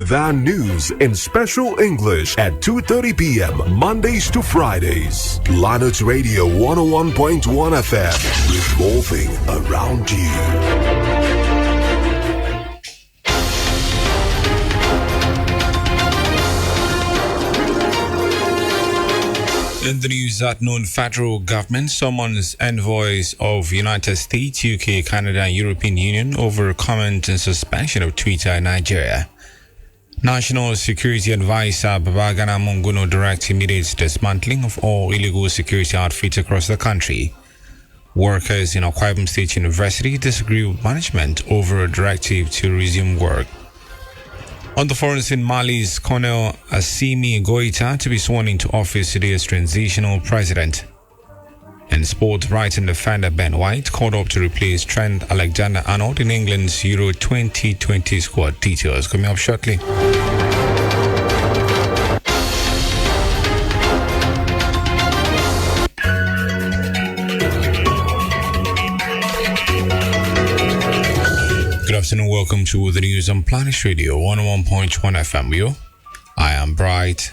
The news in special English at 2:30 p.m. Mondays to Fridays. Planet Radio 101.1 FM. Revolving around you. In the news at noon, federal government summons envoys of United States, UK, Canada, and European Union over comment and suspension of Twitter in Nigeria. National Security Advisor Babagana Munguno directs immediate dismantling of all illegal security outfits across the country. Workers in Akwa Ibom State University disagree with management over a directive to resume work. On the foreign scene, Mali's Colonel Assimi Goita to be sworn into office today as transitional president. And sport writer and defender Ben White called up to replace Trent Alexander-Arnold in England's Euro 2020 squad. Details coming up shortly. Good afternoon, welcome to the news on Planet Radio 101.1 FM. I am Bright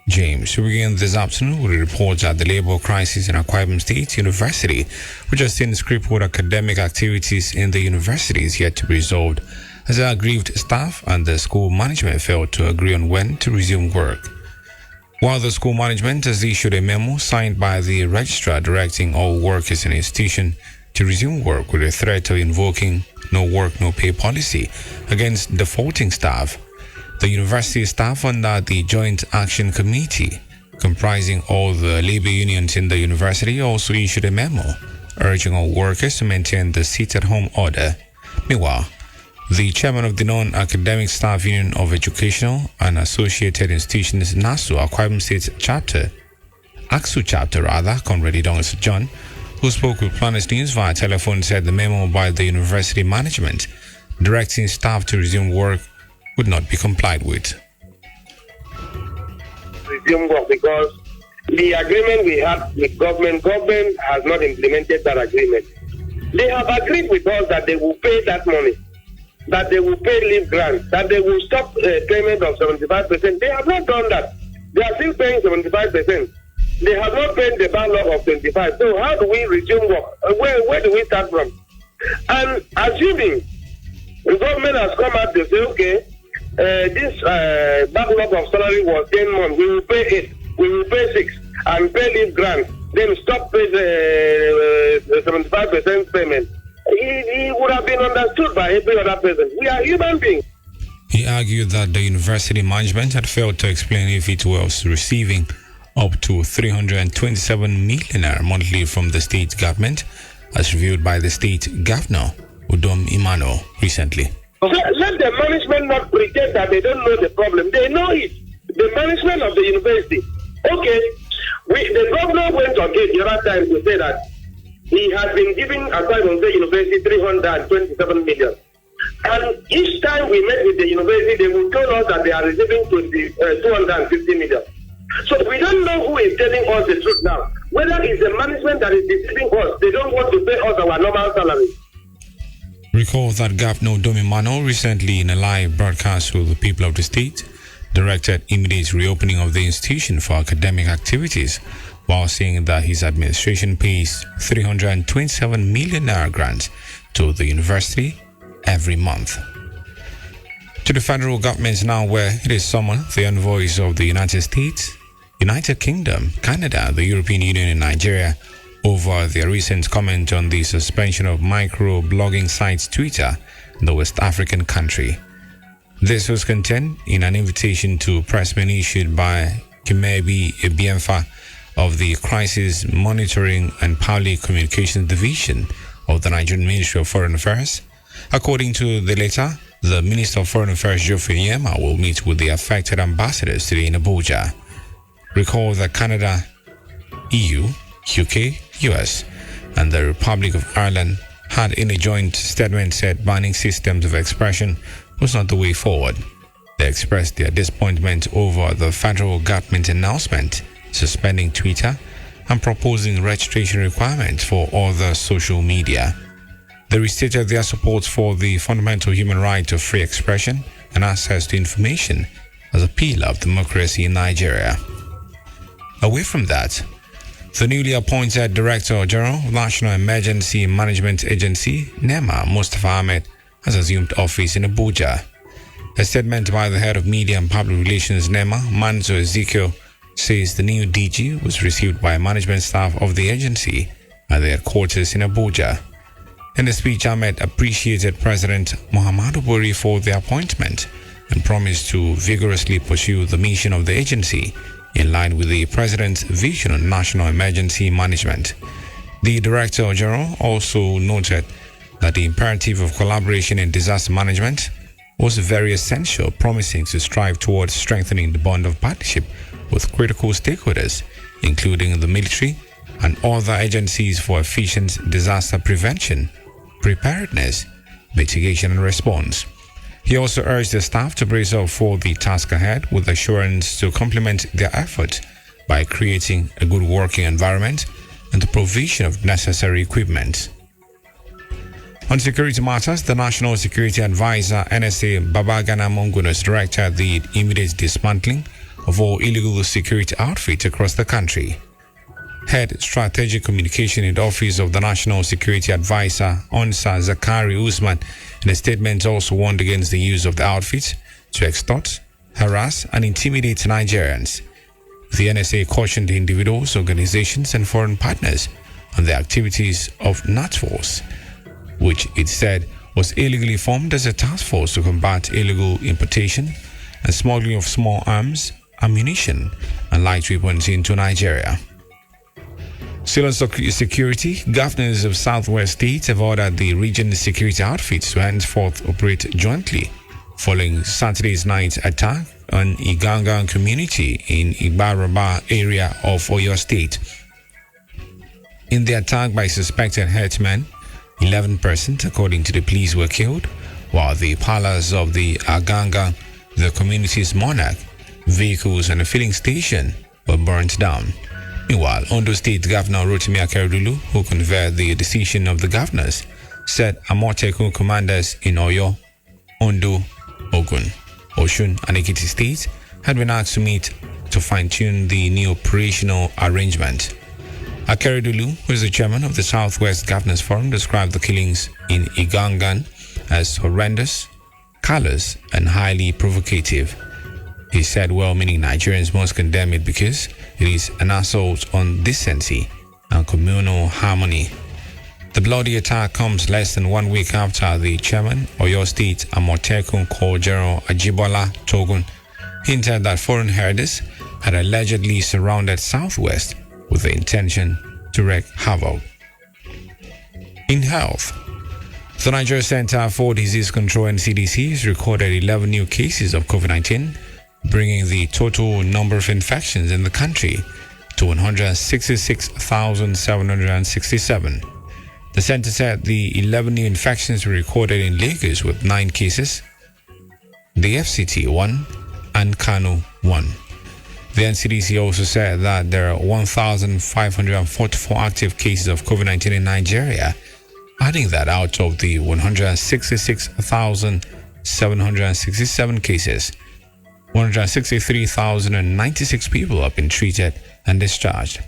James. We begin this afternoon with reports that the labor crisis in Akwa Ibom State University, which has seen crippled academic activities in the university, is yet to be resolved, as the aggrieved staff and the school management failed to agree on when to resume work. While the school management has issued a memo signed by the registrar directing all workers in the institution to resume work with a threat of invoking no work, no pay policy against defaulting staff, the university staff under the Joint Action Committee, comprising all the labor unions in the university, also issued a memo urging all workers to maintain the sit-at-home order. Meanwhile, the chairman of the Non-Academic Staff Union of Educational and Associated Institutions NASU Akwa Ibom State Chapter, AXU Chapter rather, Comrade Idongus John, who spoke with Planet News via telephone, said the memo by the university management directing staff to resume work would not be complied with. Resume work because the agreement we had with government has not implemented that agreement. They have agreed with us that they will pay that money, that they will pay leave grants, that they will stop payment of 75%. They have not done that. They are still paying 75%. They have not paid the backlog of 25. So how do we resume work? Where do we start from? And assuming the government has come out to say, okay, this backlog of salary was 10 months, we will pay 8, we will pay 6, and pay leave grant, then stop pay the 75% payment. He would have been understood by every other person. We are human beings. He argued that the university management had failed to explain if it was receiving up to 327 million naira monthly from the state government, as reviewed by the state governor, Udom Imano, recently. Let the management not pretend that they don't know the problem. They know it. The management of the university. Okay, the governor went on the other time to say that he has been giving Akwa Ibom State University 327 million. And each time we met with the university, they will tell us that they are receiving 250 million. So we don't know who is telling us the truth now. Whether it's the management that is deceiving us, they don't want to pay us our normal salary. Recall that Governor Domimano recently, in a live broadcast with the people of the state, directed immediate reopening of the institution for academic activities, while saying that his administration pays 327 million naira grants to the university every month. To the federal government now, where it is summoned the envoys of the United States, United Kingdom, Canada, the European Union, and Nigeria over their recent comment on the suspension of micro-blogging site Twitter in the West African country. This was contained in an invitation to pressmen issued by Kimebi Ebiemfa of the Crisis Monitoring and Public Communications Division of the Nigerian Ministry of Foreign Affairs. According to the letter, the Minister of Foreign Affairs, Geoffrey Nyema, will meet with the affected ambassadors today in Abuja. Recall that Canada, EU, UK, US, and the Republic of Ireland had in a joint statement said banning systems of expression was not the way forward. They expressed their disappointment over the federal government announcement suspending Twitter and proposing registration requirements for other social media. They restated their support for the fundamental human right of free expression and access to information as a pillar of democracy in Nigeria. Away from that, the newly appointed Director General of National Emergency Management Agency, NEMA, Mustafa Ahmed, has assumed office in Abuja. A statement by the head of Media and Public Relations NEMA, Manzo Ezekiel, says the new DG was received by management staff of the agency at their headquarters in Abuja. In the speech, Ahmed appreciated President Muhammadu Buhari for the appointment and promised to vigorously pursue the mission of the agency in line with the President's vision on national emergency management. The Director General also noted that the imperative of collaboration in disaster management was very essential, promising to strive towards strengthening the bond of partnership with critical stakeholders, including the military and other agencies for efficient disaster prevention, preparedness, mitigation and response. He also urged the staff to brace up for the task ahead with assurance to complement their efforts by creating a good working environment and the provision of necessary equipment. On security matters, the National Security Advisor NSA Babagana Mongun has directed the immediate dismantling of all illegal security outfits across the country. Head Strategic Communication in the Office of the National Security Advisor, Onsa Zakari Usman, in a statement also warned against the use of the outfits to extort, harass, and intimidate Nigerians. The NSA cautioned individuals, organizations, and foreign partners on the activities of NATFORCE, which it said was illegally formed as a task force to combat illegal importation and smuggling of small arms, ammunition, and light weapons into Nigeria. Still on security, governors of Southwest states have ordered the region's security outfits to henceforth operate jointly following Saturday's night attack on Igangan community in Ibaraba area of Oyo State. In the attack by suspected herdsmen, 11 persons, according to the police, were killed, while the palace of the Aganga, the community's monarch, vehicles and a filling station were burnt down. Meanwhile, Ondo State Governor Rotimi Akeredolu, who conveyed the decision of the governors, said Amotekun commanders in Oyo, Ondo, Ogun, Oshun, and Ekiti states had been asked to meet to fine-tune the new operational arrangement. Akeredolu, who is the chairman of the Southwest Governors Forum, described the killings in Igangan as horrendous, callous, and highly provocative. He said well-meaning Nigerians must condemn it because it is an assault on decency and communal harmony. The bloody attack comes less than 1 week after the chairman, Oyo State Amotekun Corps General Ajibola Togun, hinted that foreign herders had allegedly surrounded Southwest with the intention to wreak havoc. In health, the Nigeria Center for Disease Control and CDC has recorded 11 new cases of COVID-19, bringing the total number of infections in the country to 166,767. The center said the 11 new infections were recorded in Lagos with 9 cases, the FCT 1, and Kano 1. The NCDC also said that there are 1,544 active cases of COVID-19 in Nigeria, adding that out of the 166,767 cases, 163,096 people have been treated and discharged.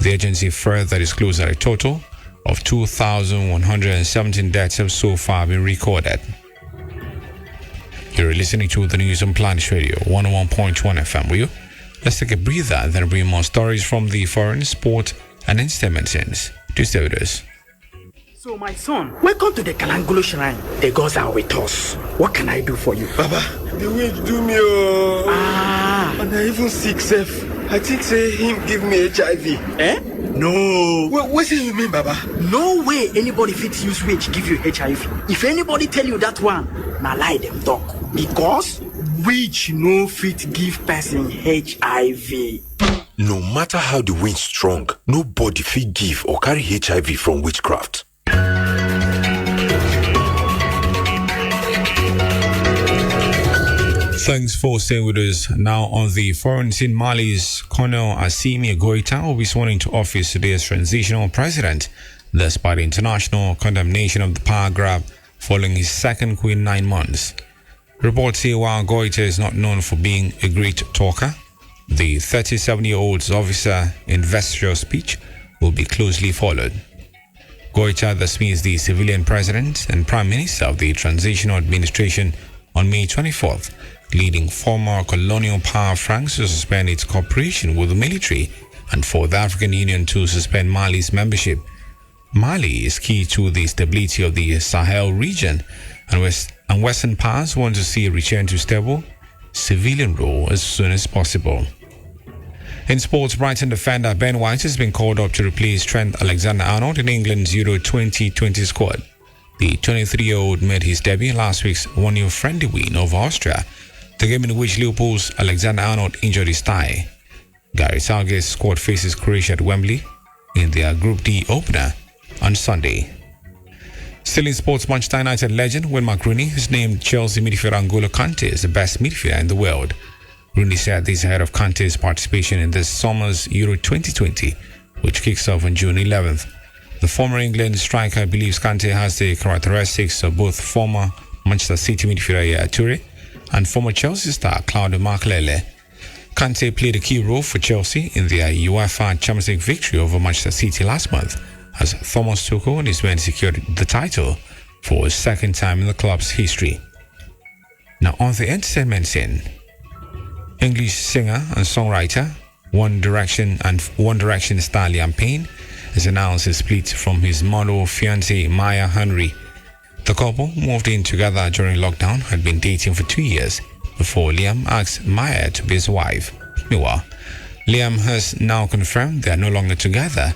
The agency further disclosed that a total of 2,117 deaths have so far been recorded. You're listening to the news on Planet Radio 101.1 FM. Will you? Let's take a breather and then bring more stories from the foreign, sport, and entertainment scenes. Do stay with us. So, my son, welcome to the Kalangolo Shrine. The gods are with us. What can I do for you? Baba, the witch do me and I even sick self. I think say him give me HIV. Eh? No. What do you mean, Baba? No way anybody fit use witch give you HIV. If anybody tell you that one, na lie them talk. Because witch no fit give person HIV. No matter how the wind strong, nobody fit give or carry HIV from witchcraft. Thanks for staying with us. Now on the foreign scene, Mali's Colonel Assimi Goita will be sworn into office today as transitional president, despite the international condemnation of the power grab following his second coup in 9 months. Reports say while Goita is not known for being a great talker, the 37-year-old's officer investiture speech will be closely followed. Goita dismissed the civilian president and prime minister of the transitional administration on May 24th, leading former colonial power France to suspend its cooperation with the military and for the African Union to suspend Mali's membership. Mali is key to the stability of the Sahel region, and Western powers want to see a return to stable civilian rule as soon as possible. In sports, Brighton defender Ben White has been called up to replace Trent Alexander-Arnold in England's Euro 2020 squad. The 23-year-old made his debut last week's 1-0 friendly win over Austria, the game in which Liverpool's Alexander-Arnold injured his thigh. Gary Southgate's squad faces Croatia at Wembley in their Group D opener on Sunday. Still in sports, Manchester United legend Wayne Rooney has named Chelsea midfielder N'Golo Kante as the best midfielder in the world. Rooney said this ahead of Kante's participation in this summer's Euro 2020, which kicks off on June 11th. The former England striker believes Kante has the characteristics of both former Manchester City midfielder Yaya Toure and former Chelsea star Claudio Makelele. Kante played a key role for Chelsea in their UEFA Champions League victory over Manchester City last month, as Thomas Tuchel and his men secured the title for a second time in the club's history. Now on the entertainment scene, English singer and songwriter One Direction star Liam Payne has announced his split from his model fiancée Maya Henry. The couple moved in together during lockdown, had been dating for 2 years before Liam asked Maya to be his wife. Meanwhile, Liam has now confirmed they are no longer together,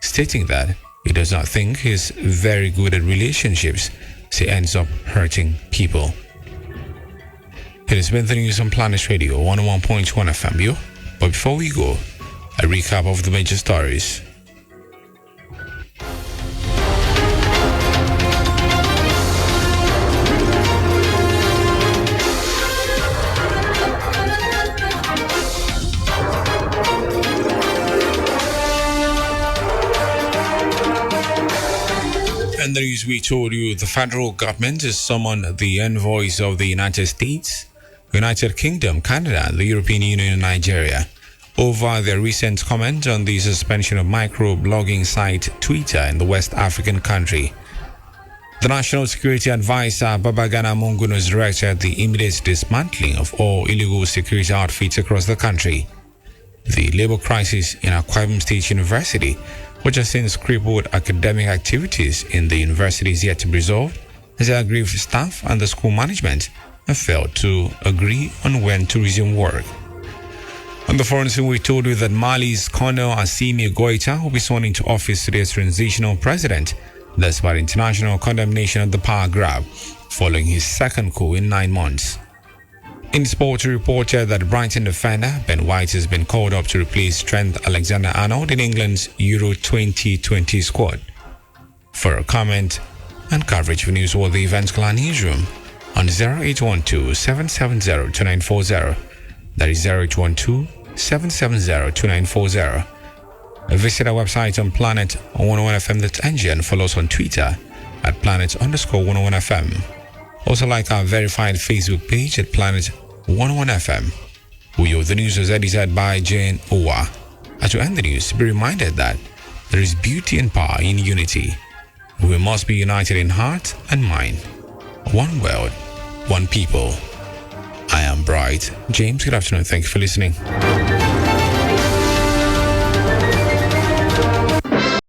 stating that he does not think he's very good at relationships, so he ends up hurting people. It has been the news on Planet Radio 101.1 FM. But before we go, a recap of the major stories. And the news we told you, the federal government has summoned the envoys of the United States, United Kingdom, Canada, the European Union and Nigeria over their recent comment on the suspension of micro-blogging site Twitter in the West African country. The National Security Advisor Babagana Mungun has directed the immediate dismantling of all illegal security outfits across the country. The labor crisis in Akwa Ibom State University, which has since crippled academic activities in the university, is yet to be resolved, as the aggrieved staff and the school management have failed to agree on when to resume work. On the foreign scene, we told you that Mali's Colonel Assimi Goita will be sworn into office today as transitional president, despite international condemnation of the power grab, following his second coup in 9 months. In sport, we reported that Brighton defender Ben White has been called up to replace Trent Alexander-Arnold in England's Euro 2020 squad. For a comment and coverage of newsworthy events, call our newsroom on 0812-770-2940. That is 0812-770-2940. Visit our website on planet101fm.ng and follow us on Twitter at planet_101fm. Also like our verified Facebook page at Planet101FM. The news was edited by Jane Owa. And to end the news, be reminded that there is beauty and power in unity. We must be united in heart and mind. One world, one people. I am Bright James. Good afternoon. Thank you for listening.